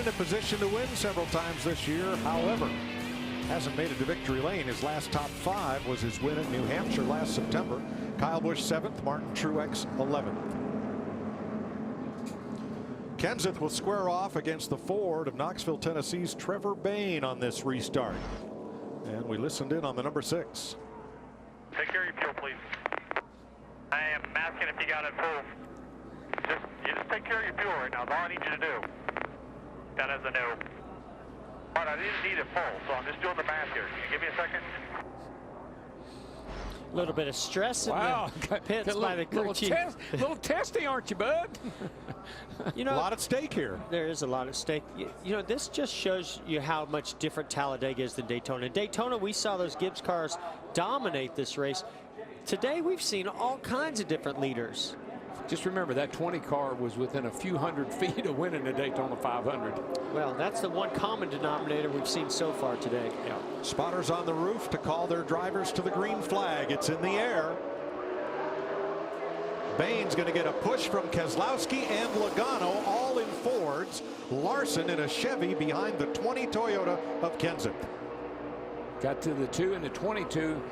in a position to win several times this year. However, hasn't made it to victory lane. His last top 5 was his win at New Hampshire last September. Kyle Busch 7th, Martin Truex 11th. Kenseth will square off against the Ford of Knoxville, Tennessee's Trevor Bayne on this restart. And we listened in on the number 6. Take care of your fuel, please. I am asking if you got it full. You just take care of your fuel right now. That's all I need you to do. That is a no. But I didn't need it full, so I'm just doing the math here. Can you give me a second? A little bit of stress in the pits by the crew chief. Little testy, aren't you, bud? You know, a lot at stake here. There is a lot at stake. You know, this just shows you how much different Talladega is than Daytona. In Daytona, we saw those Gibbs cars dominate this race. Today, we've seen all kinds of different leaders. Just remember, that 20 car was within a few hundred feet of winning the Daytona 500. Well, that's the one common denominator we've seen so far today. Yeah. Spotters on the roof to call their drivers to the green flag. It's in the air. Bayne's going to get a push from Keselowski and Logano, all in Fords. Larson in a Chevy behind the 20 Toyota of Kenseth. Got to the 2 and the 22.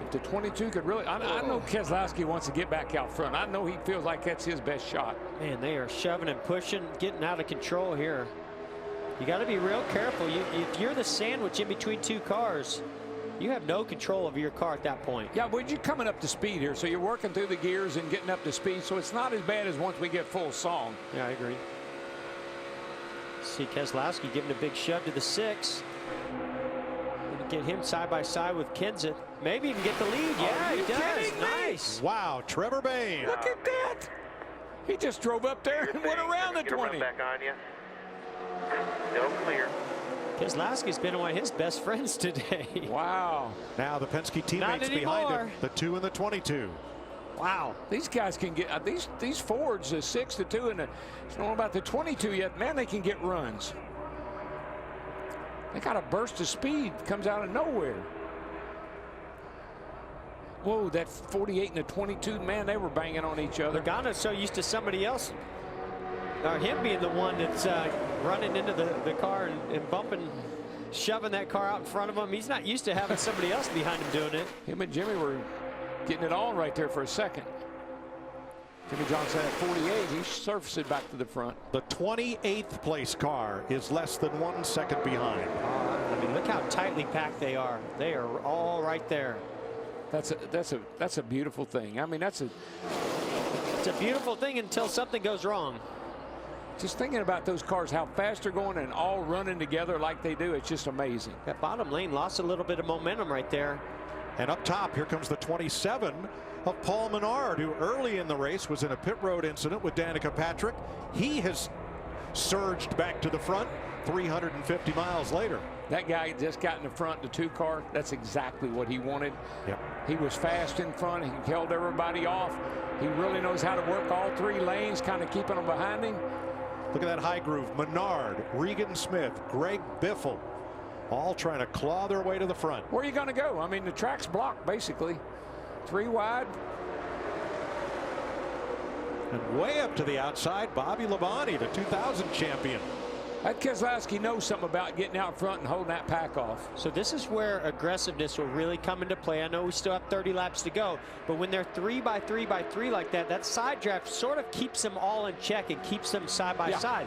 If the 22 could really, I know Keselowski wants to get back out front. I know he feels like that's his best shot. Man, they are shoving and pushing, getting out of control here. You got to be real careful. If you're the sandwich in between two cars, you have no control over your car at that point. Yeah, but you're coming up to speed here, so you're working through the gears and getting up to speed, so it's not as bad as once we get full song. Yeah, I agree. See Keselowski giving a big shove to the 6. Get him side by side with Kenseth. Maybe even get the lead. Yeah, he does. Nice. Wow, Trevor Bayne. Look at that. He just drove up there and went around the 20. Back on you. No clear. Keselowski's been one of his best friends today. Wow. Now the Penske teammates behind him, the 2 and the 22. Wow. These guys can get these Fords, the 6, the 2, and the, it's not about the 22 yet. Man, they can get runs. They got a burst of speed, comes out of nowhere. Whoa, that 48 and the 22, man, they were banging on each other. Logano's so used to somebody else, or him being the one that's running into the car and bumping, shoving that car out in front of him. He's not used to having somebody else behind him doing it. Him and Jimmy were getting it on right there for a second. Jimmy Johnson at 48, he surfaced it back to the front. The 28th place car is less than 1 second behind. I mean, look how tightly packed they are. They are all right there. That's a beautiful thing. I mean, it's a beautiful thing until something goes wrong. Just thinking about those cars, how fast they're going and all running together like they do, it's just amazing. That bottom lane lost a little bit of momentum right there. And up top, here comes the 27 of Paul Menard, who early in the race was in a pit road incident with Danica Patrick. He has surged back to the front 350 miles later. That guy just got in the front, the 2 car. That's exactly what he wanted. Yep. He was fast in front. He held everybody off. He really knows how to work all 3 lanes, kind of keeping them behind him. Look at that high groove. Menard, Regan Smith, Greg Biffle, all trying to claw their way to the front. Where are you going to go? I mean, the track's blocked, basically. 3 wide. And way up to the outside, Bobby Labonte, the 2000 champion. That Keselowski knows something about getting out front and holding that pack off. So this is where aggressiveness will really come into play. I know we still have 30 laps to go, but when they're 3 by 3 by 3 like that, that side draft sort of keeps them all in check and keeps them side by side.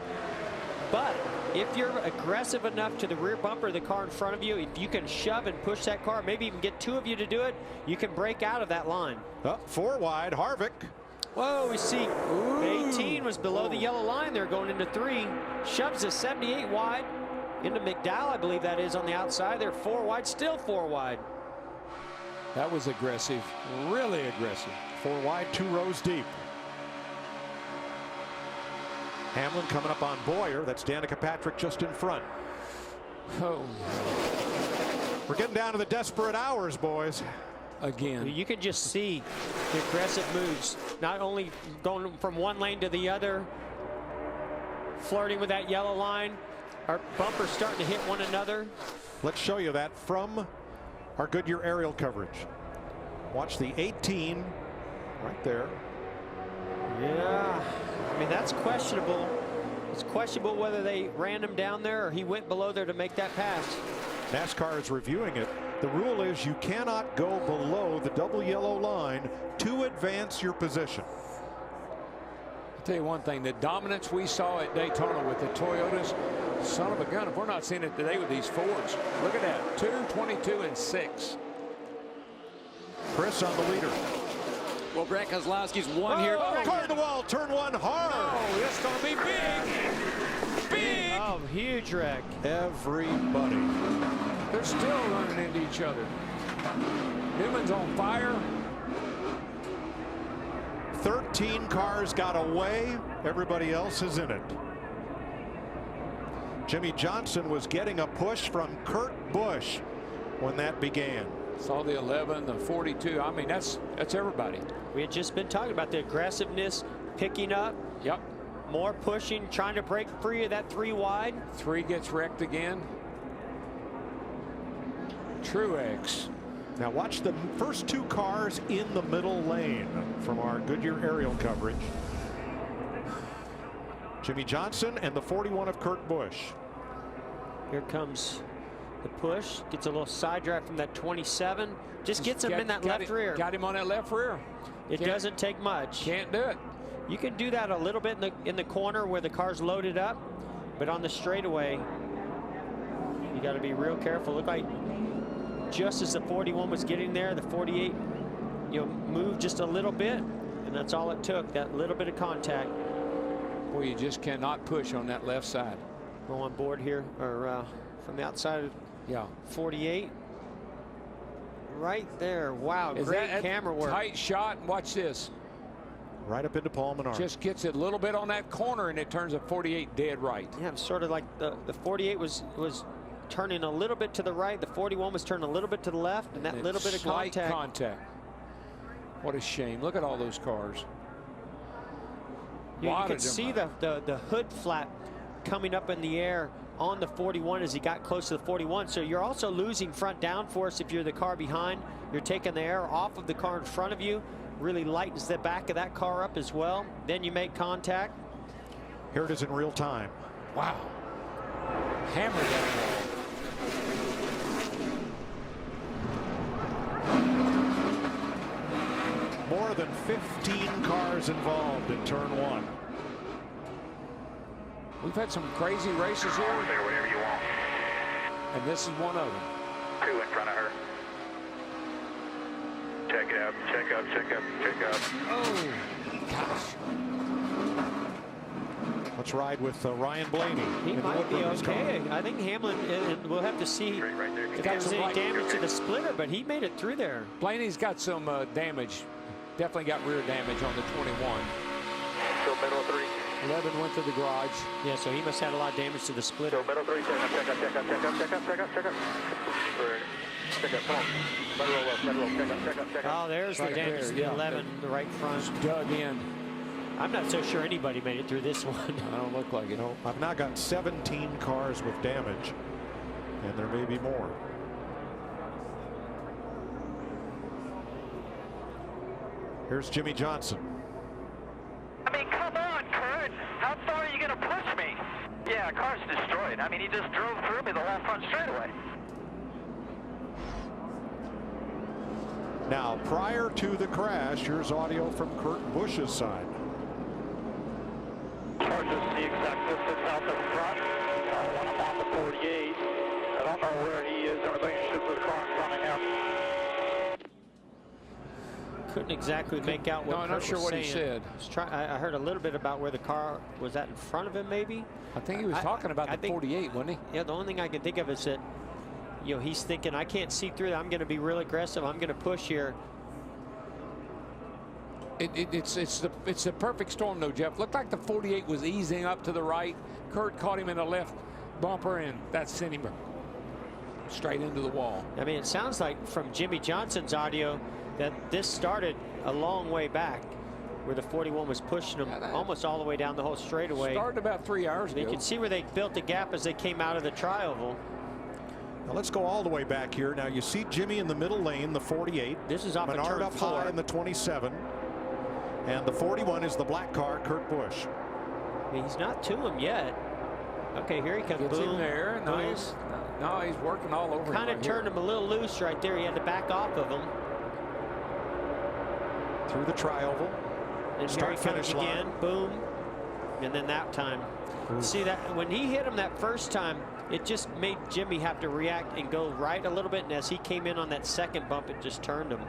But if you're aggressive enough to the rear bumper of the car in front of you, if you can shove and push that car, maybe even get 2 of you to do it, you can break out of that line. 4 wide, Harvick. Whoa, we see 18 was below the yellow line there going into 3. Shoves a 78 wide into McDowell, I believe that is on the outside. They're 4 wide, still 4 wide. That was aggressive, really aggressive. 4 wide, 2 rows deep. Hamlin coming up on Boyer. That's Danica Patrick just in front. Oh. We're getting down to the desperate hours, boys. Again. You can just see the aggressive moves, not only going from one lane to the other, flirting with that yellow line. Our bumpers starting to hit one another. Let's show you that from our Goodyear aerial coverage. Watch the 18 right there. Yeah, I mean, that's questionable. It's questionable whether they ran him down there or he went below there to make that pass. NASCAR is reviewing it. The rule is you cannot go below the double yellow line to advance your position. I'll tell you one thing, the dominance we saw at Daytona with the Toyotas, son of a gun, if we're not seeing it today with these Fords. Look at that, 2, 22, and 6. Chris on the leader. Well, Grant Keselowski's won here. Car to the wall, turn one hard. Oh, that's going to be big. Big. Oh, huge wreck. Everybody. They're still running into each other. Newman's on fire. 13 cars got away. Everybody else is in it. Jimmy Johnson was getting a push from Kurt Busch when that began. Saw the 11, the 42. I mean, that's everybody. We had just been talking about the aggressiveness picking up. Yep. More pushing, trying to break free of that 3 wide. 3 gets wrecked again. Truex. Now watch the first 2 cars in the middle lane from our Goodyear aerial coverage. Jimmy Johnson and the 41 of Kurt Busch. Here comes the push. Gets a little side drive from that 27. Just gets him in that left rear. Got him on that left rear. It doesn't take much. Can't do it. You can do that a little bit in the corner where the car's loaded up, but on the straightaway, you got to be real careful. Look like just as the 41 was getting there, the 48, moved just a little bit, and that's all it took. That little bit of contact. Boy, you just cannot push on that left side. Go on board here, or from the outside of 48. Right there. Wow, great camera work. Tight shot. Watch this. Right up into Paul Menard. Just gets it a little bit on that corner, and it turns a 48 dead right. Yeah, it's sort of like the 48 was turning a little bit to the right. The 41 was turning a little bit to the left, and that little bit of contact. What a shame. Look at all those cars. You can see the hood flap coming up in the air on the 41 as he got close to the 41. So you're also losing front downforce if you're the car behind. You're taking the air off of the car in front of you. Really lightens the back of that car up as well. Then you make contact. Here it is in real time. Wow. Hammered that wall. More than 15 cars involved in turn 1. We've had some crazy races here. There, whatever you want. And this is one of them. 2 in front of her. Check it up, check up, check up, check up. Oh, gosh. Let's ride with Ryan Blaney. He might be okay. I think Hamlin, we'll have to see if there's any damage to the splitter, but he made it through there. Blaney's got some damage. Definitely got rear damage on the 21. Still middle of 3. 11 went to the garage. Yeah, so he must have had a lot of damage to the splitter. Still middle 3, check up, check up, check up, check up, check up, check up, check up. Check up, come on. Let roll up, let roll, check up, check up, check up. Oh, there's the damage to the 11, the right front. Dug in. I'm not so sure anybody made it through this one. I don't look like it. No, I've now got 17 cars with damage, and there may be more. Here's Jimmy Johnson. I mean, come on, Kurt. How far are you going to push me? Yeah, car's destroyed. I mean, he just drove through me the whole front straightaway. Now, prior to the crash, here's audio from Kurt Busch's side. Hard to see exact distance out the front. When I'm on the 48, I don't know where he is in relationship to the car in front of him. Couldn't exactly make out what I'm not sure what he said. I heard a little bit about where the car was at in front of him, maybe. I think he was talking about the 48, wasn't he? Yeah, the only thing I can think of is that, he's thinking, I can't see through that. I'm going to be real aggressive. I'm going to push here. It's the perfect storm, though, Jeff. Looked like the 48 was easing up to the right. Kurt caught him in the left bumper, and that sent him straight into the wall. I mean, it sounds like from Jimmy Johnson's audio that this started a long way back, where the 41 was pushing him almost all the way down the whole straightaway. Started about 3 hours ago. You can see where they built the gap as they came out of the tri-oval. Now let's go all the way back here. Now you see Jimmy in the middle lane, the 48. This is off of Menard turn up 4. high in the 27. And the 41 is the black car, Kurt Busch. mean, he's not to him yet. Okay, here he comes. Gets Boom. him there. Boom. Nice. No, he's working all over him. Kind of right turned here. him a little loose right there. He had to back off of him. Through the tri-oval. And here he Start comes finish again. line. Boom. And then that time. See that when he hit him that first time, it just made Jimmy have to react and go right a little bit. And as he came in on that second bump, it just turned him.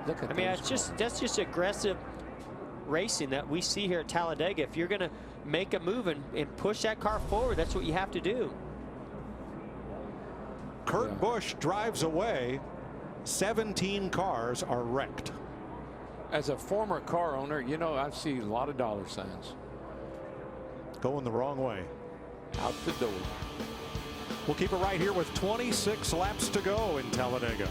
Look at I mean, those it's just cars. that's just aggressive racing that we see here at Talladega. If you're going to make a move and push that car forward, that's what you have to do. Kurt Busch drives away. 17 cars are wrecked. As a former car owner, you know, I see a lot of dollar signs. Going the wrong way. Out the door. We'll keep it right here with 26 laps to go in Talladega.